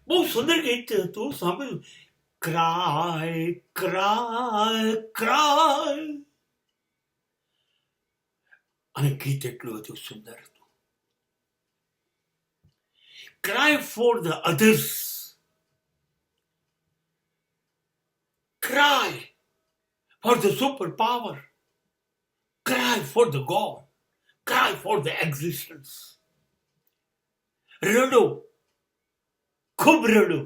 બહુ સુંદર ગીત હતું, સાંભળ્યું? ક્રાય ક્રાય ક્રાય, અને ગીત એટલું હતું સુંદર હતું. Cry for the others, cry for the superpower, cry for the God, cry for the existence. રડો, ખૂબ રડો.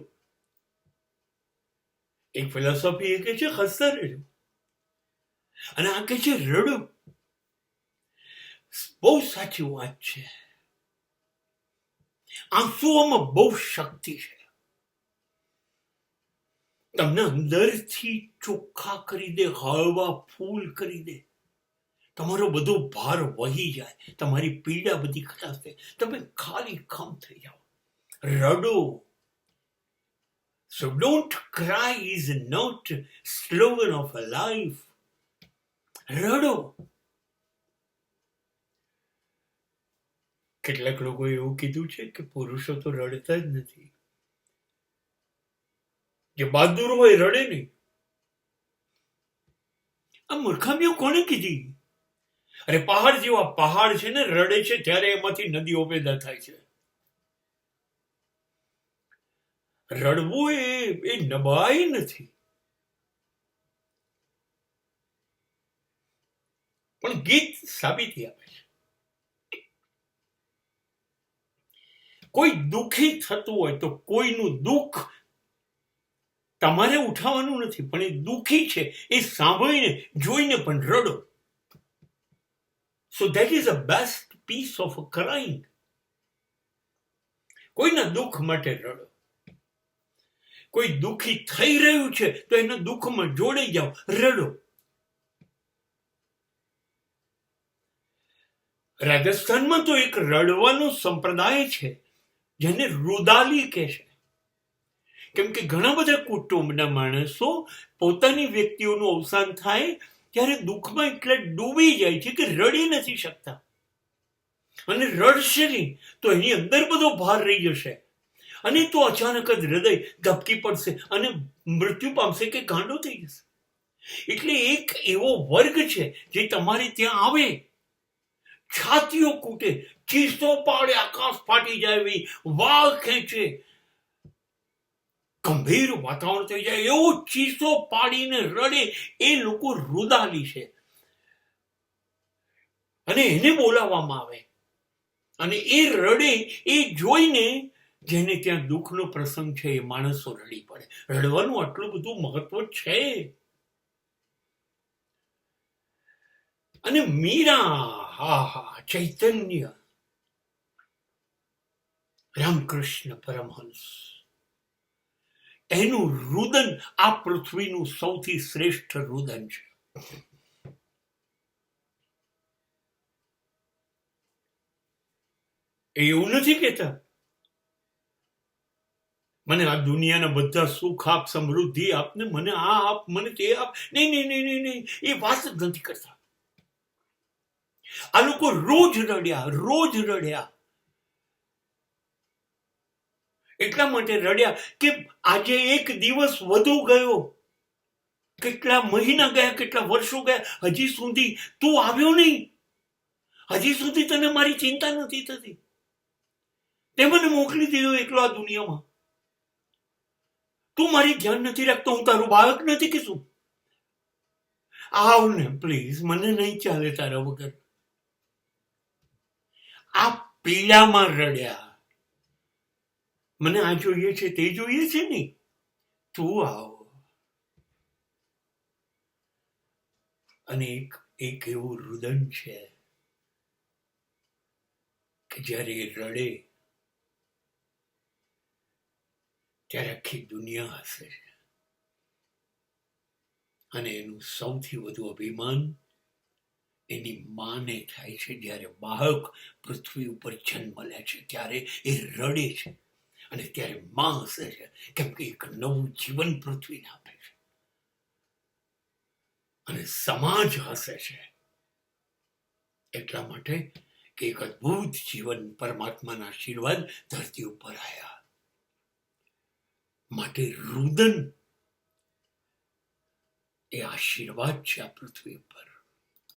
એક ફિલોસોફી એ કહે છે હસતા રહેજો, અને આ કહે છે રડો. બહુ સાચી વાત છે. આંસુઓમાં બહુ શક્તિ છે. તમને અંદરથી ચોખ્ખા કરી દે, હળવા ફૂલ કરી દે. તમારો બધો ભાર વહી જાય, તમારી પીડા બધી ખલાસ થાય, તમે ખાલી ખમ થઈ જાઓ. રડો. So don't cry is not slogan of a life. રડો. કેટલાક લોકો એવું કીધું છે કે પુરુષો તો રડતા જ નથી. જે બહાદુર હોય રડે નહીં. આ મૂર્ખામીઓ કોને કીધી? અરે પહાડ જેવા પહાડ છે ને, રડે છે ત્યારે એમાંથી નદીઓ પેદા થાય છે. રડવું એ નબળાઈ નથી, પણ ગીત સાબિતી આપે છે. કોઈ દુઃખી થતું હોય તો કોઈનું દુઃખ તમારે ઉઠાવવાનું નથી, પણ એ દુઃખી છે એ સાંભળીને જોઈને પણ રડો. So that is the best piece of crying. કોઈના દુઃખ માટે રડો. કોઈ દુઃખી થઈ રહ્યું છે તો એના દુઃખમાં જોડાઈ જાઓ, રડો. રાજસ્થાનમાં તો એક રડવાનો સંપ્રદાય છે જેને રુદાલી કહે છે. કેમ કે ઘણા બધા કુટુંબના માણસો પોતાની વ્યક્તિઓનું અવસાન થાય ત્યારે દુઃખમાં એટલે ડૂબી જાય છે કે રડી નથી શકતા, અને રડશે નહીં તો એની અંદર બધો ભાર રહી જશે, અને તો અચાનક જ હૃદય ધબકી પડશે અને મૃત્યુ પામશે કે ગાંડો થઈ જશે. એટલે એક એવો વર્ગ છે જે તમારી ત્યાં આવે, છાતીઓ કૂટે, ચીસો પાડે, આકાશ ફાટી જાય એવી, વાળ ખેંચે, ગંભીર વાતાવરણ થઈ જાય એવો ચીસો પાડીને રડે, એ લોકો રુદાલી છે. અને એને બોલાવવામાં આવે, અને એ રડે એ જોઈને જેને ત્યાં દુઃખનો પ્રસંગ છે એ માણસો રડી પડે. રડવાનું આટલું બધું મહત્વ છે. અને મીરા, હા હા, ચૈતન્ય, રામકૃષ્ણ પરમહંસ, એનું રુદન આ પૃથ્વીનું સૌથી શ્રેષ્ઠ રુદન છે. એવું નથી કેતા મને આ દુનિયાના બધા સુખ આપ, સમૃદ્ધિ આપ, ને મને આ આપ, મને તે આપ. નહીં નહીં નહીં નહીં નહીં, એ વાત જ નથી કરતા. આ લોકો રોજ રડ્યા, રોજ રડ્યા. એટલા માટે રડ્યા કે આજે એક દિવસ વધુ ગયો, કેટલા મહિના ગયા, કેટલા વર્ષો ગયા, હજી સુધી તું આવ્યો નહીં, હજી સુધી તને મારી ચિંતા નથી થતી. તે મને મોકલી દીધો એકલો આ દુનિયામાં. તું મારી ધ્યાન નથી રાખતો, હું તારું બાળક નથી કે શું? આવ ને પ્લીઝ, મને નહીં ચાલે તારા વગર. આ પીડામાં રડ્યા. મને આ જોઈએ છે, તે જોઈએ છે નહીં, તું આવ. અને એક એવું રુદન છે કે જ્યારે એ રડે ત્યારે આખી દુનિયા હસે છે. અને એનું સૌથી વધુ અભિમાન એની માને થાય છે. જ્યારે બાળક પૃથ્વી ઉપર જન્મ લે છે ત્યારે એ રડે છે, અને ત્યારે માં હસે છે, કેમ કે એક નવું જીવન પૃથ્વીને આપે છે. અને સમાજ હસે છે એટલા માટે કે એક અદ્ભુત જીવન, પરમાત્માના આશીર્વાદ ધરતી ઉપર આવ્યા. માટે રુદન એ આશીર્વાદ છે આ પૃથ્વી પર.